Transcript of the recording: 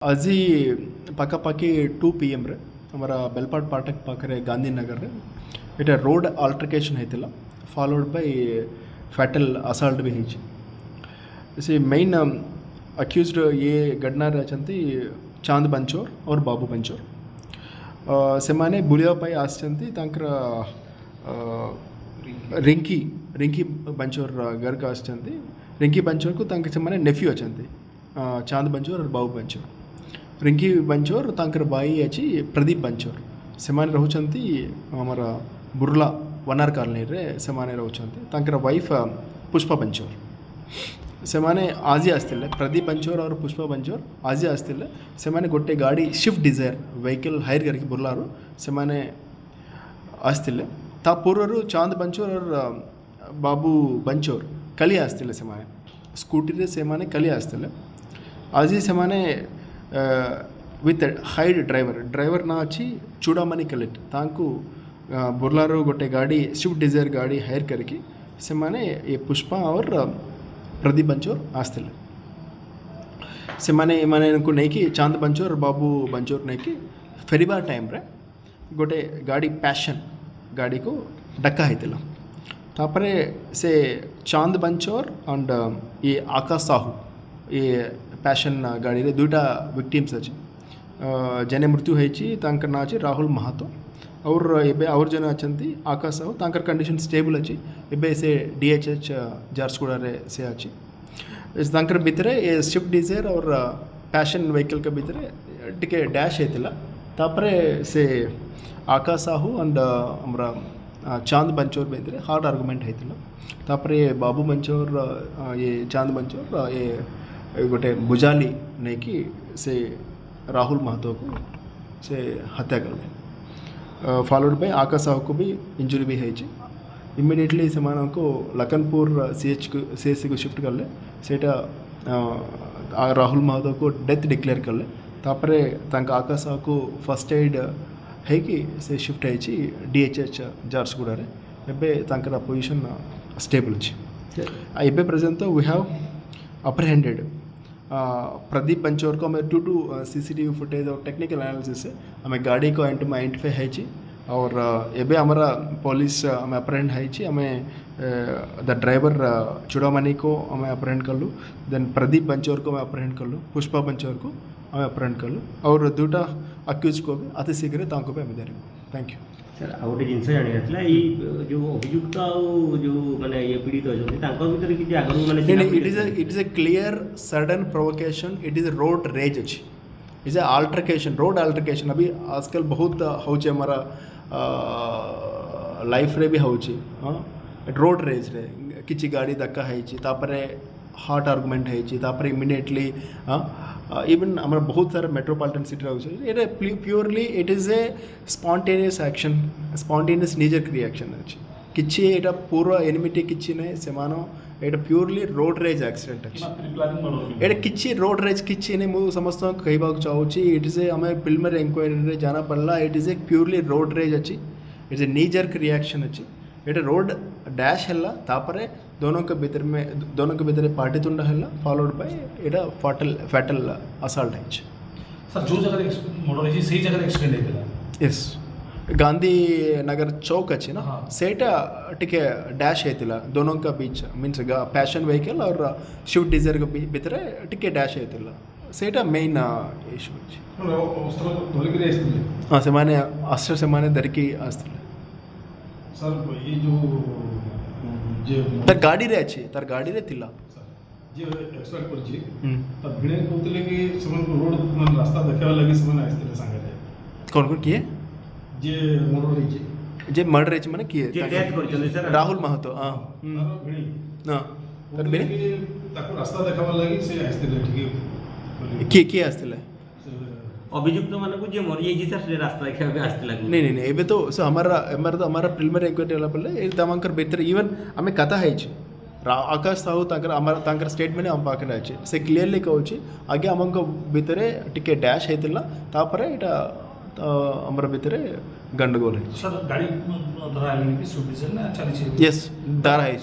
ଆଜି ପାଖାପାଖି 2 PM ରେ ଆମର ବେଲପାଟ ପାଟକ ପାଖରେ ଗାନ୍ଧୀନଗରରେ ଏଇଟା ରୋଡ଼ ଆଲ୍ଟରକେସନ୍ ହେଇଥିଲା ଫଲୋଡ୍ ବାଇ ଫ୍ୟାଟାଲ୍ ଆସାଲ୍ଟ ବି ହେଇଛି। ସେ ମେନ୍ ଆକ୍ୟୁଜ୍ଡ ଇଏ ଘଟଣାରେ ଅଛନ୍ତି ଚାନ୍ଦ ବଞ୍ଚୋର और ବାବୁ ବଞ୍ଚୋର। ସେମାନେ ବୁଲିବା ପାଇଁ ଆସିଛନ୍ତି ତାଙ୍କର ରିଙ୍କି ବଞ୍ଚୋର ଘରକୁ ଆସିଛନ୍ତି। ରିଙ୍କି ବଞ୍ଚୋରକୁ ତାଙ୍କ ସେମାନେ ନେଫ୍ୟୁ ଅଛନ୍ତି ଚାନ୍ଦ ବଞ୍ଚୋର और ବାବୁ ବଞ୍ଚୋର। रिंकी बंचोर तांकर भाई अच्छी प्रदीप बंचोर से रोचंती आमर बुर्ला वनार कॉलोनी रे से रोचंती तांकर वाइफ पुष्पा बंचोर से आजी आस्तिले प्रदीप बंचोर और पुष्पा बंचोर आजी आस्तिले से गोटे गाड़ी स्विफ्ट डिजायर वेहिकल हायर करके बुर्लारू से आस्तिले ता पूर्व चांद बंचोर और बाबू बंचोर कली आस्तिले से स्कूटी रे से कली आस्तिले आजी से विथ हाइड ड्राइवर ना अच्छी चूड़ामणि कलेक्ट तांकु बुर्लारो गोटे गाड़ी स्विफ्ट डिजायर गाड़ी हायर करके से ये पुष्पा और प्रदीप बंचोर आस्तिले से नहीं कि चांद बंचोर और बाबू बंचोर नहीं कि फेरीबार टाइम रे गोटे गाड़ी पैशन गाड़ी को डक्का होता तापरे से चांद बंचोर एंड ये आकाश साहू ये पैशन गाड़ी रे दुईटा विक्टिम्स अच्छे जने मृत्यु होती ना अच्छे राहुल महातो और एबे और जन अच्छा आकाश साहू तांकर कंडीशन स्टेबल अच्छी एबे से DHH जार्सगुड़ा रे से अच्छी तांकर भितरे ये स्विफ्ट डिजायर और पैशन वेहिकल के भितरे टिके डैश होता तापरे से आकाश साहू एंड हमारा चांद बंचोर भितरे हार्ड आर्गुमेंट होता तापरे बाबू बंचोर ये चांद बंचोर ये गोटे बुझाली नहीं कि से राहुल महतो को से हत्या कर फॉलोड बाय आकाश साहू को भी इंजुरी भी है इमीडिएटली से को लखनपुर CHC को शिफ्ट कर ले सेटा राहुल महतो को डेथ डिक्लेयर कर ले तापरे तांका आकाश साहू को फर्स्ट एड है कि से शिफ्ट है DHH जार्सगुड़ा रे एबे तांकर पोजीशन स्टेबल अच्छी एबे प्रेजेंट वी हैव अप्रहेंडेड प्रदीप बंचोर को हमें टू CCTV फुटेज और टेक्निकल एनालिसिस से हमें गाड़ी को आइडेंटिफाई है और एबे हमारा पुलिस हमें अप्रहेंड है हमें द ड्राइवर चूड़ामणि को हमें अप्रहेंड कर लूँ देन प्रदीप बंचोर को मैं अप्रहेंड कर लूँ पुष्पा बंचोर को हमें अप्रहेंड कर लूँ और दूटा अक्यूज को भी अति शीघ्र तांको पे हमें दे थैंक यू सर आ गोटे जिन जाना ये जो अभियुक्त जो माने ये पीड़ित अच्छे कि आगु माने it is A clear sudden provocation it is A road rage अच्छी इज ए आल्टरकेशन रोड आल्टरकेशन अभी आजकल बहुत होचे हमारा लाइफ रे भी होची रोड रेज रे किसी गाड़ी धक्का है तापरे हार्ट आर्गुमेंट है तापरे इमिडिएटली इवन हमारा बहुत सारा मेट्रोपॉलिटन सिटी रही purely it is a spontaneous action spontaneous नीजर रिएक्शन अच्छी किसी एटा पूर्व एनिमिटी किसी नहीं से एटा प्योरली रोड रेज एक्सीडेंट अच्छी एटा किसी रोड रेज किसी नहीं मुझे समझता हूँ कहवा चाहूँगी इट इज ए हमें प्रिलिमिनरी इंक्वायरी जाना पड़ला it is A purely road rage अच्छी it is A Nijar reaction अच्छी एटा रोड डैश है तापरे दोनों के भीतर पार्टी तुंड है followed by Etah fatal assault है सर जो जगह मर्डर है सही जगह एक्सीडेंट है यस गांधी नगर चौक अच्छी ना सेटा टिके डैश है दोनों का बीच मीन्स पैशन वेहिकल और स्विफ्ट डिजायर के भीतर टिके डैश है सेटा मेन इश्यू हाँ से अस्त्र से धरिकी आस्ते सर ये जो तार गाड़ी रे अच्छी तार गाड़ी रे थिला जे एक्सपेक्ट करछि त भिड़े कहतले कि समन को रोड मन रास्ता देखावा लागि समन आइतले संगे कौन किए जे मर्डर रही जे मर्डर रही माने किए जे डेथ करछन सर राहुल महतो हां भिड़ी हां तार भिड़े ताको रास्ता देखावा लागि से आइतले ठीक किए आस्तिले अभियुक्त मान को जे मर जाई सर रास्ता देखा पे आस्ते लागू नहीं एबे तो सो हमारा प्रिलिमिनरी इंक्वायरी वाला पड़ले ए तमांकर भीतर इवन हमें कथा है आकाश साहू तांकर स्टेटमेंट हम पाखरे अच्छे से क्लियरली कहूँ आगे हमको भीतर टिके डैश होता तापर एटा हमारा भीतर गंडगोल है सर गाड़ी धरा है कि सुविधा ना चली यस धरा है।